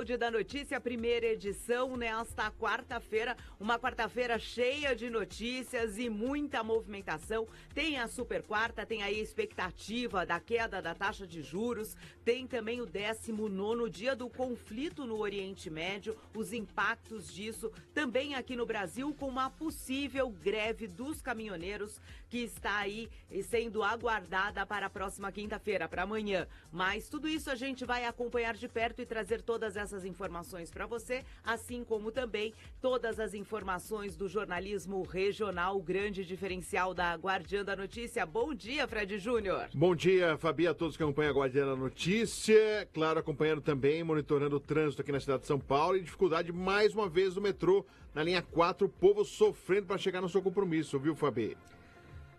download da notícia, primeira edição nesta quarta-feira, uma quarta-feira cheia de notícias e muita movimentação. Tem a super quarta, tem aí a expectativa da queda da taxa de juros, tem também o 19º dia do conflito no Oriente Médio, os impactos disso, também aqui no Brasil com uma possível greve dos caminhoneiros que está aí sendo aguardada para a próxima quinta-feira, para amanhã. Mas tudo isso a gente vai acompanhar de perto e trazer todas essas informações para você, assim como também todas as informações do jornalismo regional, o grande diferencial da Guardiã da Notícia. Bom dia, Fred Júnior. Bom dia, Fabi, a todos que acompanham a Guardiã da Notícia. Claro, acompanhando também, monitorando o trânsito aqui na cidade de São Paulo e dificuldade mais uma vez do metrô na linha 4, o povo sofrendo para chegar no seu compromisso, viu, Fabi?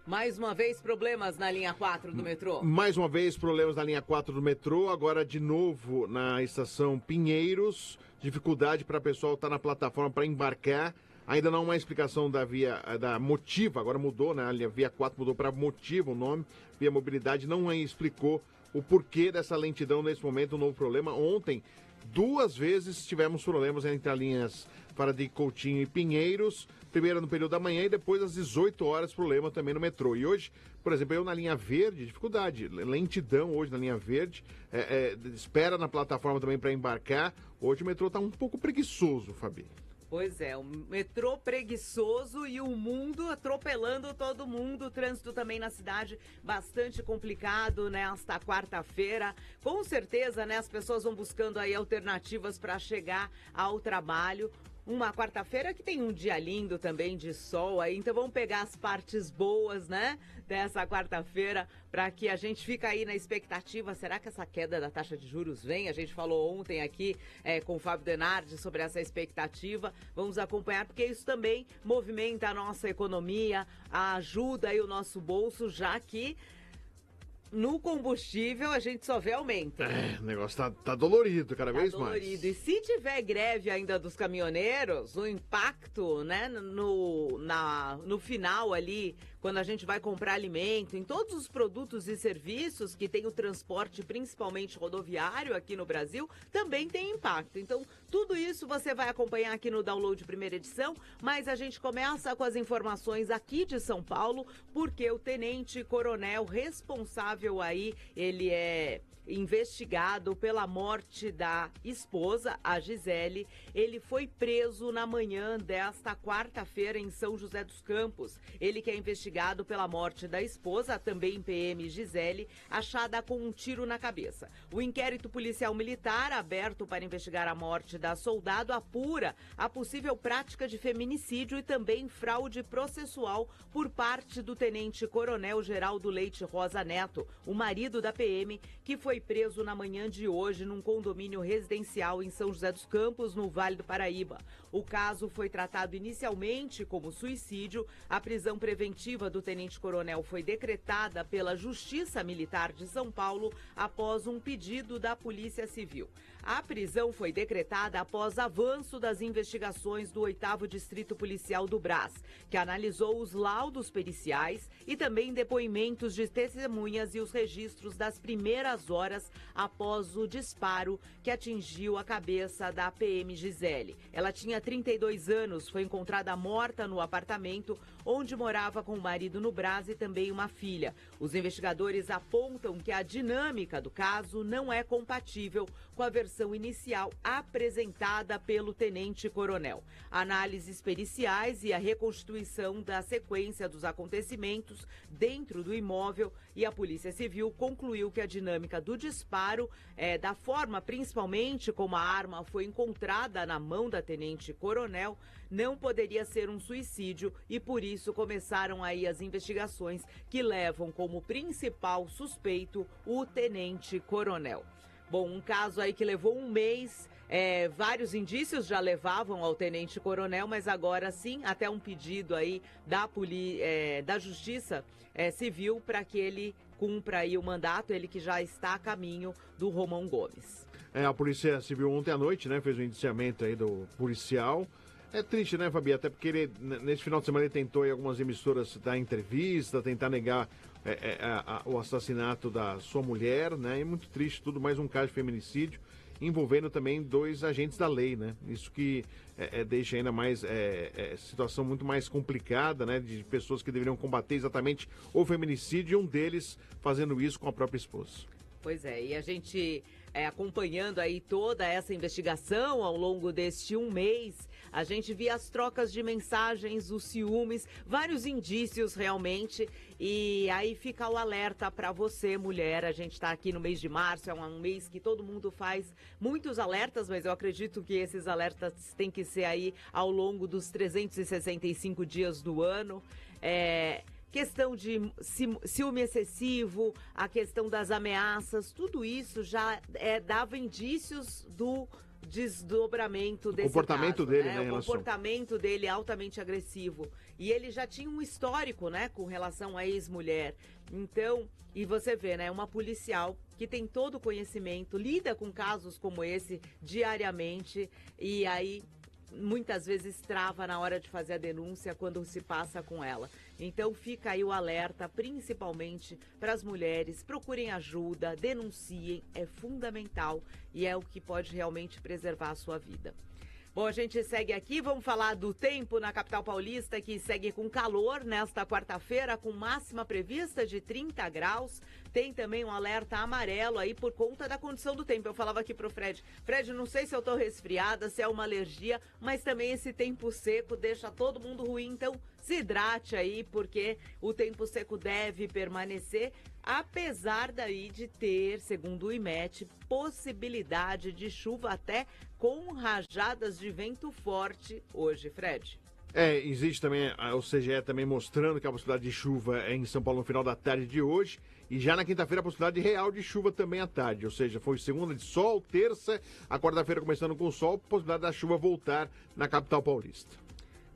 Mais uma vez, problemas na linha 4 do metrô. Mais uma vez, problemas na linha 4 do metrô. Agora, de novo, na estação Pinheiros. Dificuldade para o pessoal estar na plataforma para embarcar. Ainda não há uma explicação da via, da Motiva. Agora mudou, né? A via 4 mudou para Motiva o nome. Via Mobilidade não explicou o porquê dessa lentidão nesse momento, um novo problema. Ontem, 2 vezes tivemos problemas entre as linhas Faraday Coutinho e Pinheiros. Primeiro no período da manhã e depois às 18 horas, problema também no metrô. E hoje, por exemplo, eu na linha verde, dificuldade, lentidão hoje na linha verde, espera na plataforma também para embarcar. Hoje o metrô está um pouco preguiçoso, Fabi. Pois é, o metrô preguiçoso e o mundo atropelando todo mundo. O trânsito também na cidade bastante complicado nesta quarta-feira. Com certeza, né, as pessoas vão buscando aí alternativas para chegar ao trabalho. Uma quarta-feira que tem um dia lindo também de sol aí, então vamos pegar as partes boas, né, dessa quarta-feira, para que a gente fique aí na expectativa. Será que essa queda da taxa de juros vem? A gente falou ontem aqui com o Fábio Denardi sobre essa expectativa. Vamos acompanhar, porque isso também movimenta a nossa economia, ajuda aí o nosso bolso, já que no combustível a gente só vê aumento. O negócio tá dolorido cada vez dolorido. mais. E se tiver greve ainda dos caminhoneiros, o impacto, né, no final ali, quando a gente vai comprar alimento, em todos os produtos e serviços que tem o transporte, principalmente rodoviário aqui no Brasil, também tem impacto. Então, tudo isso você vai acompanhar aqui no Download Primeira Edição, mas a gente começa com as informações aqui de São Paulo, porque o tenente-coronel responsável aí, ele é investigado pela morte da esposa, a Gisele. Ele foi preso na manhã desta quarta-feira em São José dos Campos. Ele que é investigado pela morte da esposa, também PM Gisele, achada com um tiro na cabeça. O inquérito policial militar, aberto para investigar a morte da soldado, apura a possível prática de feminicídio e também fraude processual por parte do tenente-coronel Geraldo Leite Rosa Neto, o marido da PM, que foi preso na manhã de hoje num condomínio residencial em São José dos Campos, no Vale do Paraíba. O caso foi tratado inicialmente como suicídio. A prisão preventiva do tenente-coronel foi decretada pela Justiça Militar de São Paulo após um pedido da Polícia Civil. A prisão foi decretada após avanço das investigações do 8º Distrito Policial do Brás, que analisou os laudos periciais e também depoimentos de testemunhas e os registros das primeiras horas após o disparo que atingiu a cabeça da PM Gisele. Ela tinha 32 anos, foi encontrada morta no apartamento onde morava com o marido no Brás e também uma filha. Os investigadores apontam que a dinâmica do caso não é compatível com a versão inicial apresentada pelo tenente-coronel. Análises periciais e a reconstituição da sequência dos acontecimentos dentro do imóvel, e a Polícia Civil concluiu que a dinâmica do disparo, da forma principalmente como a arma foi encontrada na mão da tenente-coronel, não poderia ser um suicídio, e por isso começaram aí as investigações que levam como principal suspeito o tenente-coronel. Bom, um caso aí que levou um mês, vários indícios já levavam ao tenente-coronel, mas agora sim, até um pedido aí da Justiça Civil para que ele cumpra aí o mandato, ele que já está a caminho do Romão Gomes. A Polícia Civil ontem à noite, né, fez o indiciamento aí do policial. É triste, né, Fabi? Até porque ele, nesse final de semana ele tentou em algumas emissoras dar entrevista, tentar negar o assassinato da sua mulher, né? É muito triste tudo, mais um caso de feminicídio. envolvendo também 2 agentes da lei, né? Isso que deixa ainda mais situação muito mais complicada, né? De pessoas que deveriam combater exatamente o feminicídio e um deles fazendo isso com a própria esposa. Pois é, e a gente acompanhando aí toda essa investigação ao longo deste um mês, a gente via as trocas de mensagens, os ciúmes, vários indícios realmente, e aí fica o alerta para você, mulher. A gente está aqui no mês de março, é um mês que todo mundo faz muitos alertas, mas eu acredito que esses alertas têm que ser aí ao longo dos 365 dias do ano. Questão de ciúme excessivo, a questão das ameaças, tudo isso já dava indícios do desdobramento desse comportamento caso, dele, né? O comportamento dele é altamente agressivo. E ele já tinha um histórico, né, com relação à ex-mulher. Então, e você vê, né, uma policial que tem todo o conhecimento, lida com casos como esse diariamente, e aí muitas vezes trava na hora de fazer a denúncia quando se passa com ela. Então fica aí o alerta, principalmente para as mulheres, procurem ajuda, denunciem, é fundamental e é o que pode realmente preservar a sua vida. Bom, a gente segue aqui, vamos falar do tempo na capital paulista, que segue com calor nesta quarta-feira, com máxima prevista de 30 graus. Tem também um alerta amarelo aí por conta da condição do tempo. Eu falava aqui pro Fred, não sei se eu tô resfriada, se é uma alergia, mas também esse tempo seco deixa todo mundo ruim, então se hidrate aí, porque o tempo seco deve permanecer, apesar daí de ter, segundo o IMET, possibilidade de chuva até com rajadas de vento forte hoje, Fred. Existe também o CGE também mostrando que a possibilidade de chuva é em São Paulo no final da tarde de hoje. E já na quinta-feira a possibilidade real de chuva também à tarde. Ou seja, foi segunda de sol, terça, a quarta-feira começando com sol, possibilidade da chuva voltar na capital paulista.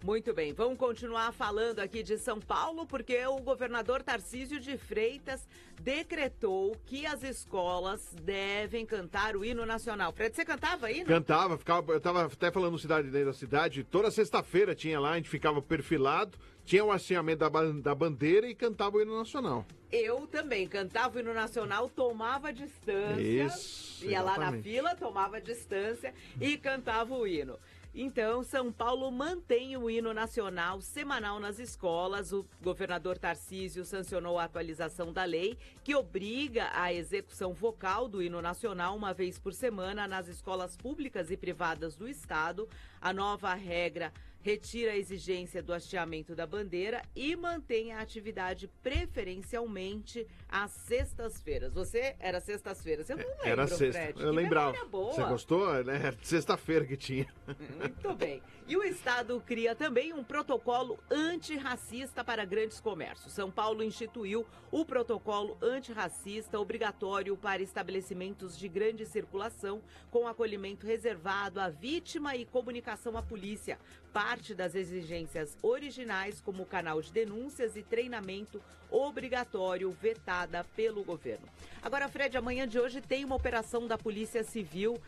Muito bem, vamos continuar falando aqui de São Paulo, porque o governador Tarcísio de Freitas decretou que as escolas devem cantar o hino nacional. Fred, você cantava hino? Cantava, eu estava até falando dentro da cidade, toda sexta-feira tinha lá, a gente ficava perfilado, tinha o hasteamento da bandeira e cantava o hino nacional. Eu também cantava o hino nacional, tomava distância, Isso, ia lá na fila, tomava distância e cantava o hino. Então, São Paulo mantém o hino nacional semanal nas escolas. O governador Tarcísio sancionou a atualização da lei que obriga a execução vocal do hino nacional uma vez por semana nas escolas públicas e privadas do estado. A nova regra retira a exigência do hasteamento da bandeira e mantém a atividade preferencialmente às sextas-feiras. Você era sextas-feiras? Eu não lembro, era sexta. Fred. Eu lembrava. Boa. Você gostou? Era sexta-feira que tinha. Muito bem. E o Estado cria também um protocolo antirracista para grandes comércios. São Paulo instituiu o protocolo antirracista obrigatório para estabelecimentos de grande circulação, com acolhimento reservado à vítima e comunicação à polícia. Parte das exigências originais, como canal de denúncias e treinamento obrigatório, vetada pelo governo. Agora, Fred, amanhã de hoje tem uma operação da Polícia Civil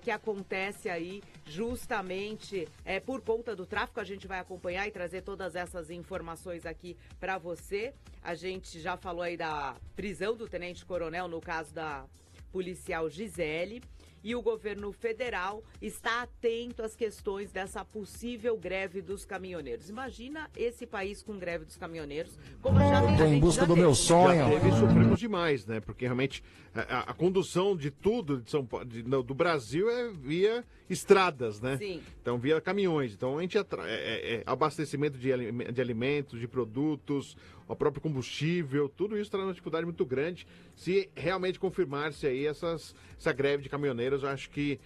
que acontece aí justamente por conta do tráfico. A gente vai acompanhar e trazer todas essas informações aqui para você. A gente já falou aí da prisão do tenente-coronel no caso da policial Gisele. E o governo federal está atento às questões dessa possível greve dos caminhoneiros. Imagina esse país com greve dos caminhoneiros. Como já Estou em busca do meu sonho. Sofremos demais, né? Porque realmente a condução de tudo do Brasil é via estradas, né? Sim. Então, via caminhões. Então, a gente abastecimento de alimentos, de produtos, o próprio combustível, tudo isso traz uma dificuldade muito grande. Se realmente confirmar-se aí essa greve de caminhoneiros, eu acho que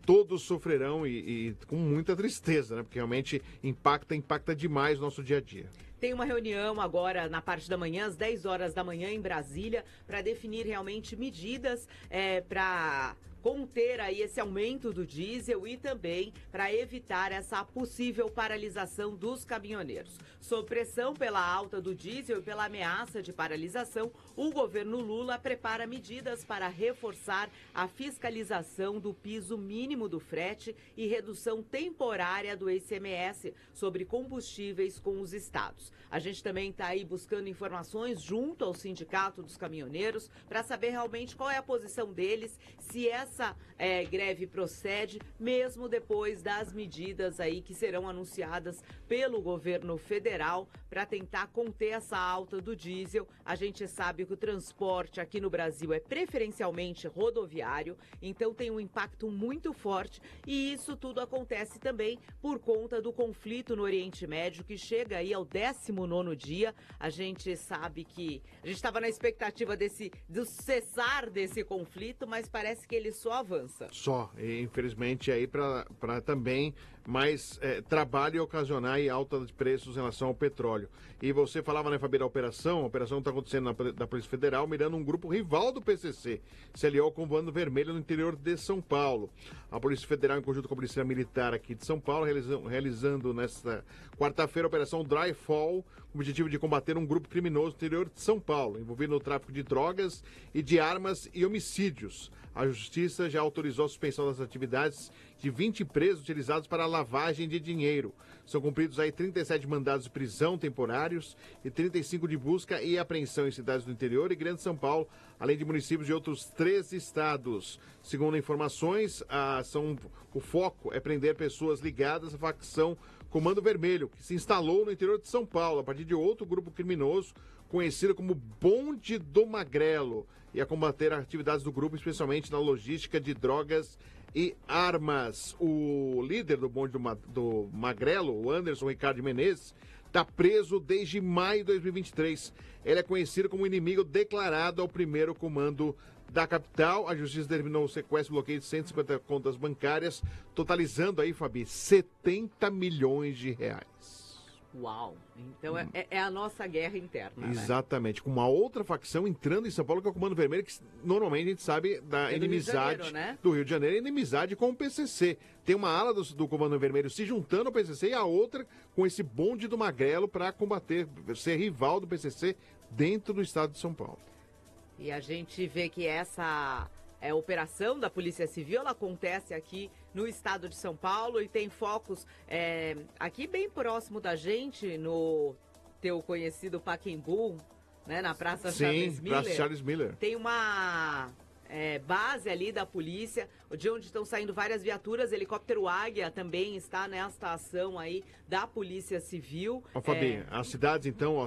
todos sofrerão e com muita tristeza, né? Porque realmente impacta demais o nosso dia a dia. Tem uma reunião agora na parte da manhã, às 10 horas da manhã, em Brasília, para definir realmente medidas para conter aí esse aumento do diesel e também para evitar essa possível paralisação dos caminhoneiros. Sob pressão pela alta do diesel e pela ameaça de paralisação, o governo Lula prepara medidas para reforçar a fiscalização do piso mínimo do frete e redução temporária do ICMS sobre combustíveis com os estados. A gente também está aí buscando informações junto ao Sindicato dos Caminhoneiros para saber realmente qual é a posição deles, se essa essa greve procede, mesmo depois das medidas aí que serão anunciadas pelo governo federal para tentar conter essa alta do diesel. A gente sabe que o transporte aqui no Brasil é preferencialmente rodoviário, então tem um impacto muito forte, e isso tudo acontece também por conta do conflito no Oriente Médio, que chega aí ao 19º dia. A gente sabe que a gente estava na expectativa do cessar desse conflito, mas parece que ele só avança. Só, e, infelizmente, aí para também mais trabalho e ocasionar aí alta de preços em relação ao petróleo. E você falava, né, Fabi, da operação? A operação está acontecendo da Polícia Federal, mirando um grupo rival do PCC, se aliou com o Comando Vermelho no interior de São Paulo. A Polícia Federal, em conjunto com a Polícia Militar aqui de São Paulo, realizando nesta quarta-feira a Operação Dryfall, com o objetivo de combater um grupo criminoso no interior de São Paulo, envolvido no tráfico de drogas e de armas e homicídios. A Justiça já autorizou a suspensão das atividades de 20 presos utilizados para lavagem de dinheiro. São cumpridos aí 37 mandados de prisão temporários e 35 de busca e apreensão em cidades do interior e Grande São Paulo, além de municípios de outros 13 estados. Segundo informações, o foco é prender pessoas ligadas à facção Comando Vermelho, que se instalou no interior de São Paulo, a partir de outro grupo criminoso conhecido como Bonde do Magrelo, e a combater atividades do grupo, especialmente na logística de drogas e armas. O líder do Bonde do Magrelo, o Anderson Ricardo Menezes, está preso desde maio de 2023. Ele é conhecido como inimigo declarado ao primeiro comando da capital. A Justiça determinou o sequestro e bloqueio de 150 contas bancárias, totalizando aí, Fabi, 70 milhões de reais. Uau! Então é a nossa guerra interna, exatamente, né? Com uma outra facção entrando em São Paulo, que é o Comando Vermelho, que normalmente a gente sabe da inimizade do Rio de Janeiro, inimizade com o PCC. Tem uma ala do Comando Vermelho se juntando ao PCC e a outra com esse Bonde do Magrelo para combater, ser rival do PCC dentro do estado de São Paulo. E a gente vê que essa operação da Polícia Civil, ela acontece aqui no estado de São Paulo e tem focos aqui bem próximo da gente, no teu conhecido Pacaembu, né, na Praça Charles Miller. Praça Charles Miller. Tem uma base ali da polícia, de onde estão saindo várias viaturas. Helicóptero Águia também está nesta ação aí da Polícia Civil. Fabi, as cidades então,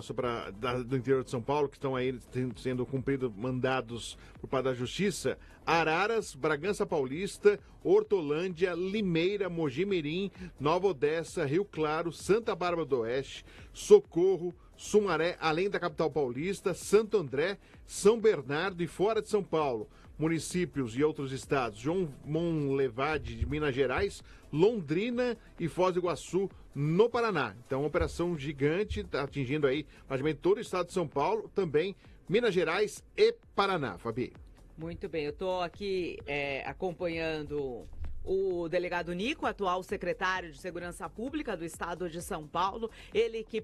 do interior de São Paulo, que estão aí sendo cumpridos mandados por parte da Justiça: Araras, Bragança Paulista, Hortolândia, Limeira, Mogi Mirim, Nova Odessa, Rio Claro, Santa Bárbara do Oeste, Socorro, Sumaré, além da capital paulista, Santo André, São Bernardo e fora de São Paulo. Municípios e outros estados: João Monlevade, de Minas Gerais, Londrina e Foz do Iguaçu, no Paraná. Então, uma operação gigante, tá atingindo aí praticamente todo o estado de São Paulo, também Minas Gerais e Paraná, Fabi. Muito bem, eu estou aqui acompanhando o delegado Nico, atual secretário de Segurança Pública do Estado de São Paulo, ele que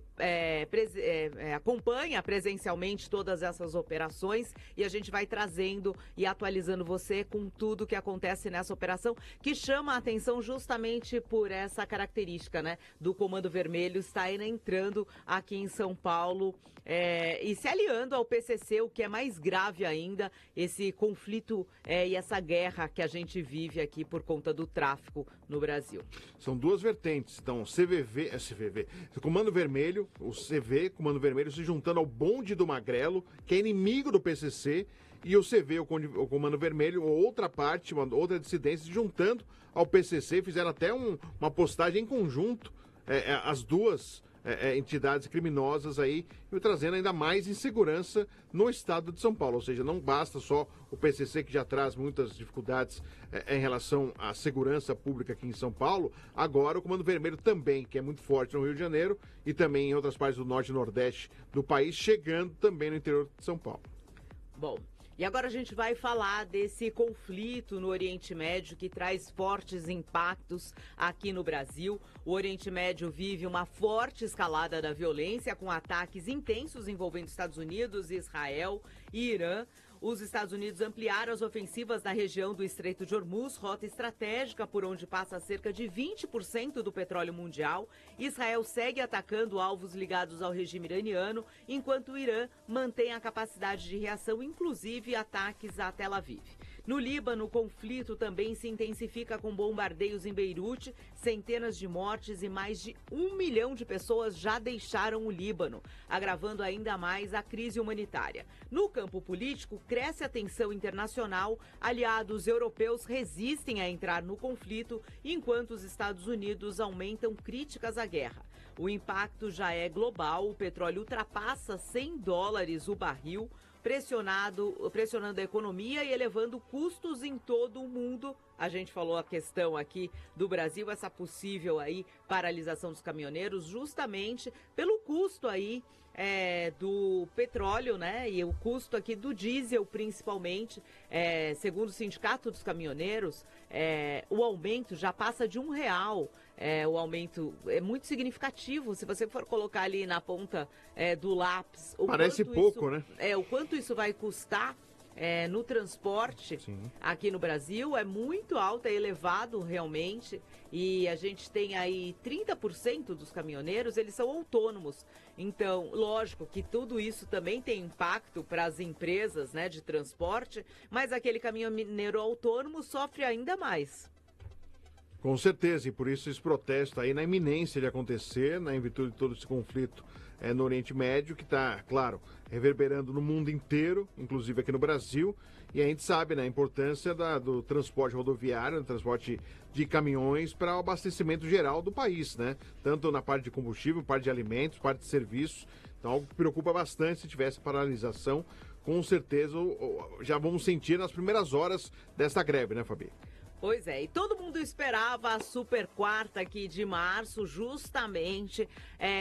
acompanha presencialmente todas essas operações, e a gente vai trazendo e atualizando você com tudo que acontece nessa operação, que chama a atenção justamente por essa característica, né, do Comando Vermelho estar entrando aqui em São Paulo e se aliando ao PCC, o que é mais grave ainda, esse conflito e essa guerra que a gente vive aqui por conta do tráfico no Brasil. São duas vertentes. Então, Comando Vermelho, o Comando Vermelho se juntando ao Bonde do Magrelo, que é inimigo do PCC, e o o Comando Vermelho, outra parte, outra dissidência, se juntando ao PCC, fizeram até uma postagem em conjunto, as duas entidades criminosas aí, e trazendo ainda mais insegurança no estado de São Paulo. Ou seja, não basta só o PCC, que já traz muitas dificuldades em relação à segurança pública aqui em São Paulo, agora o Comando Vermelho também, que é muito forte no Rio de Janeiro e também em outras partes do norte e nordeste do país, chegando também no interior de São Paulo. Bom, e agora a gente vai falar desse conflito no Oriente Médio que traz fortes impactos aqui no Brasil. O Oriente Médio vive uma forte escalada da violência, com ataques intensos envolvendo Estados Unidos, Israel e Irã. Os Estados Unidos ampliaram as ofensivas na região do Estreito de Hormuz, rota estratégica por onde passa cerca de 20% do petróleo mundial. Israel segue atacando alvos ligados ao regime iraniano, enquanto o Irã mantém a capacidade de reação, inclusive ataques a Tel Aviv. No Líbano, o conflito também se intensifica com bombardeios em Beirute, centenas de mortes e mais de 1 milhão de pessoas já deixaram o Líbano, agravando ainda mais a crise humanitária. No campo político, cresce a tensão internacional, aliados europeus resistem a entrar no conflito, enquanto os Estados Unidos aumentam críticas à guerra. O impacto já é global, o petróleo ultrapassa $100 o barril, pressionando a economia e elevando custos em todo o mundo. A gente falou a questão aqui do Brasil, essa possível aí paralisação dos caminhoneiros, justamente pelo custo aí do petróleo, né? E o custo aqui do diesel, principalmente, segundo o Sindicato dos Caminhoneiros, o aumento já passa de R$1. O aumento é muito significativo. Se você for colocar ali na ponta do lápis... Parece pouco, né? O quanto isso vai custar no transporte. Sim. Aqui no Brasil é muito alto, é elevado realmente, e a gente tem aí 30% dos caminhoneiros, eles são autônomos. Então, lógico que tudo isso também tem impacto para as empresas, né, de transporte, mas aquele caminhoneiro autônomo sofre ainda mais. Com certeza, e por isso esse protesto aí na iminência de acontecer, em virtude de todo esse conflito no Oriente Médio, que está, claro, reverberando no mundo inteiro, inclusive aqui no Brasil, e a gente sabe, né, a importância do transporte rodoviário, do transporte de caminhões para o abastecimento geral do país, né? Tanto na parte de combustível, parte de alimentos, parte de serviços. Então, algo que preocupa bastante se tivesse paralisação. Com certeza, já vamos sentir nas primeiras horas desta greve, né, Fabi? Pois é, e todo mundo esperava a super quarta aqui de março, justamente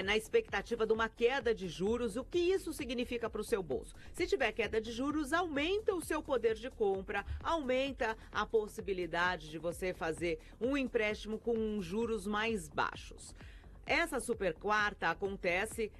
na expectativa de uma queda de juros. O que isso significa para o seu bolso? Se tiver queda de juros, aumenta o seu poder de compra, aumenta a possibilidade de você fazer um empréstimo com juros mais baixos. Essa super quarta acontece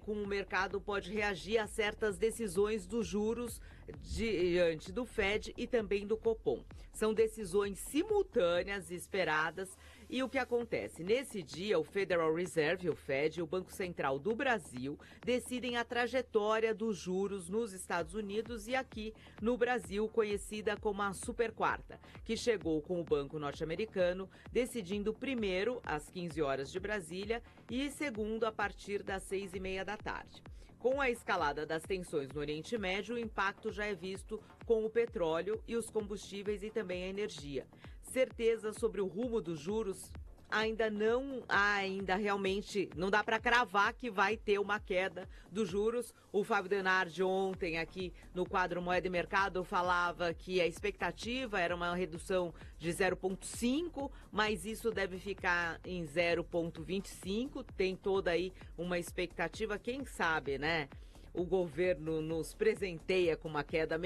com o mercado pode reagir a certas decisões dos juros diante do Fed e também do Copom. São decisões simultâneas e esperadas. E o que acontece? Nesse dia, o Federal Reserve, o Fed, e o Banco Central do Brasil decidem a trajetória dos juros nos Estados Unidos e aqui no Brasil, conhecida como a Super Quarta, que chegou com o Banco Norte-Americano, decidindo primeiro às 15 horas de Brasília e segundo a partir das 6h30 da tarde. Com a escalada das tensões no Oriente Médio, o impacto já é visto com o petróleo e os combustíveis e também a energia. Certeza sobre o rumo dos juros ainda realmente não dá para cravar que vai ter uma queda dos juros. O Fábio Denardi ontem aqui no quadro Moeda e Mercado falava que a expectativa era uma redução de 0,5, mas isso deve ficar em 0,25. Tem toda aí uma expectativa, quem sabe, né? O governo nos presenteia com uma queda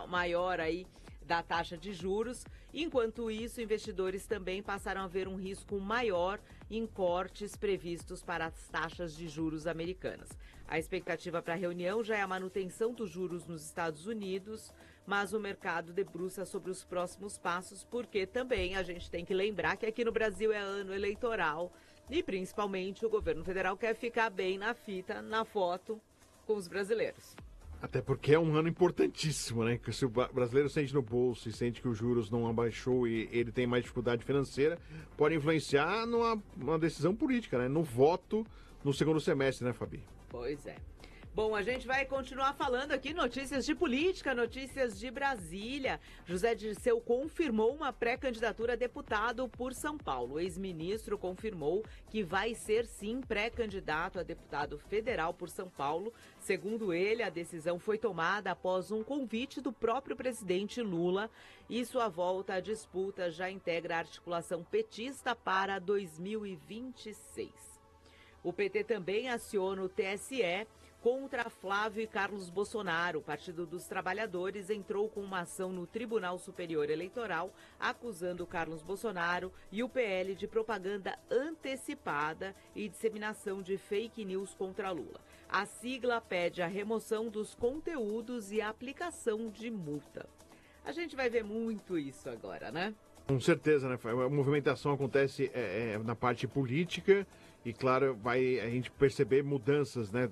maior aí da taxa de juros. Enquanto isso, investidores também passaram a ver um risco maior em cortes previstos para as taxas de juros americanas. A expectativa para a reunião já é a manutenção dos juros nos Estados Unidos, mas o mercado debruça sobre os próximos passos, porque também a gente tem que lembrar que aqui no Brasil é ano eleitoral e principalmente o governo federal quer ficar bem na fita, na foto com os brasileiros. Até porque é um ano importantíssimo, né? Que se o brasileiro sente no bolso e sente que os juros não abaixou e ele tem mais dificuldade financeira, pode influenciar numa decisão política, né? No voto no segundo semestre, né, Fabi? Pois é. Bom, a gente vai continuar falando aqui notícias de política, notícias de Brasília. José Dirceu confirmou uma pré-candidatura a deputado por São Paulo. O ex-ministro confirmou que vai ser, sim, pré-candidato a deputado federal por São Paulo. Segundo ele, a decisão foi tomada após um convite do próprio presidente Lula e sua volta à disputa já integra a articulação petista para 2026. O PT também aciona o TSE contra Flávio e Carlos Bolsonaro. O Partido dos Trabalhadores entrou com uma ação no Tribunal Superior Eleitoral, acusando Carlos Bolsonaro e o PL de propaganda antecipada e disseminação de fake news contra Lula. A sigla pede a remoção dos conteúdos e a aplicação de multa. A gente vai ver muito isso agora, né? Com certeza, né? A movimentação acontece na parte política e, claro, vai a gente perceber mudanças, né?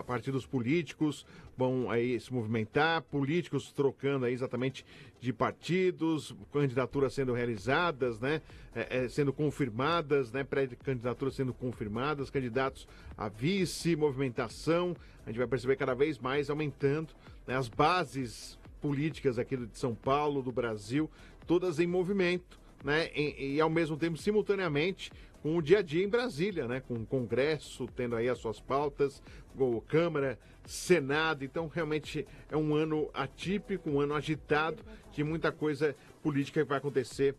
Partidos políticos vão aí se movimentar, políticos trocando aí exatamente de partidos, candidaturas sendo realizadas, né? Sendo confirmadas, né? Pré-candidaturas sendo confirmadas, candidatos a vice, movimentação. A gente vai perceber cada vez mais aumentando, né? As bases políticas aqui de São Paulo, do Brasil, todas em movimento, né? E ao mesmo tempo, simultaneamente, com o dia a dia em Brasília, né? Com o Congresso tendo aí as suas pautas, com Câmara, Senado. Então, realmente é um ano atípico, um ano agitado, de muita coisa política que vai acontecer,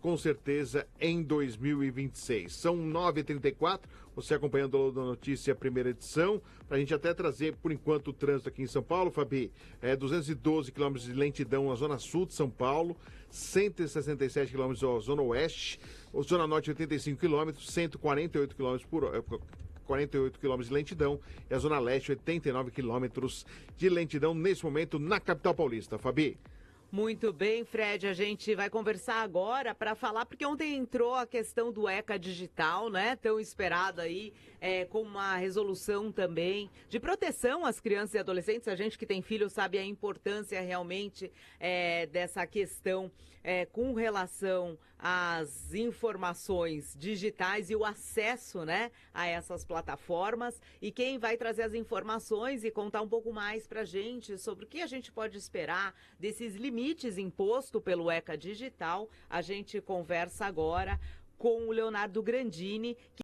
com certeza, em 2026. São 9h34, você acompanhando o da Notícia, primeira edição, para a gente até trazer, por enquanto, o trânsito aqui em São Paulo, Fabi. 212 quilômetros de lentidão na Zona Sul de São Paulo, 167 quilômetros na Zona Oeste, Zona Norte 85 quilômetros, 148 quilômetros por hora. 48 quilômetros de lentidão e a Zona Leste 89 quilômetros de lentidão nesse momento na capital paulista. Fabi. Muito bem, Fred, a gente vai conversar agora para falar, porque ontem entrou a questão do ECA digital, né? Tão esperado aí, com uma resolução também de proteção às crianças e adolescentes. A gente que tem filho sabe a importância realmente dessa questão com relação às informações digitais e o acesso, né, a essas plataformas. E quem vai trazer as informações e contar um pouco mais para a gente sobre o que a gente pode esperar desses limites impostos pelo ECA digital, a gente conversa agora com o Leonardo Grandini, que